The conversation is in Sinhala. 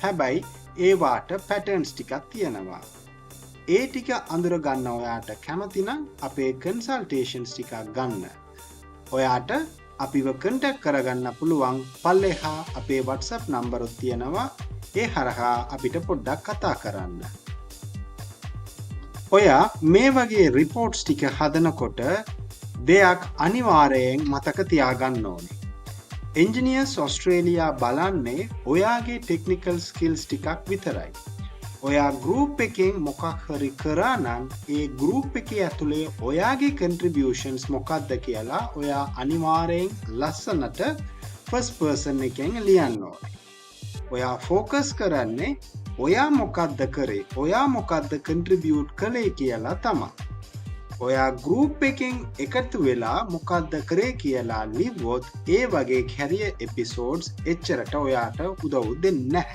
හැබැයි ඒවාට පැටර්න්ස් ටිකක් තියෙනවා. ඒ ටික අඳුර ගන්න ඔයාට කැමති නම් අපේ කන්සල්ටේෂන්ස් ටිකක් ගන්න. ඔයාට අපිව කන්ටැක්ට් කරගන්න පුළුවන් පල්ලෙහා අපේ WhatsApp නම්බරුත් තියෙනවා. ඒ හරහා අපිට පොඩ්ඩක් කතා කරන්න. ඔයා මේ වගේ රිපෝට්ස් ටික හදනකොට දෙයක් අනිවාර්යයෙන් මතක තියාගන්න ඕනේ. එන්ජිනියර්ස් ඔස්ට්‍රේලියා බලන්නේ ඔයාගේ ටෙක්නිකල් ස්කිල්ස් ටිකක් විතරයි. ඔයා ගෲප් එකෙන් මොකක් හරි කරා නම් ඒ ගෲප් එකේ ඇතුලේ ඔයාගේ කන්ට්‍රිබියුෂන්ස් මොකක්ද කියලා ඔයා අනිවාර්යෙන් ලස්සනට ෆස්ට් පර්සන් එකෙන් ලියන්න ඕනේ. ඔයා ફોකස් කරන්නේ ඔයා මොකක්ද කරේ, ඔයා මොකක්ද කන්ට්‍රිබියුට් කළේ කියලා තමයි. ඔයා ගෲප් එකෙන් එකතු වෙලා මොකක්ද කරේ කියලා ලිව්වොත් ඒ වගේ කැරියර් එපිසෝඩ්ස් එච්චරට ඔයාට උදව් දෙන්නේ නැහැ.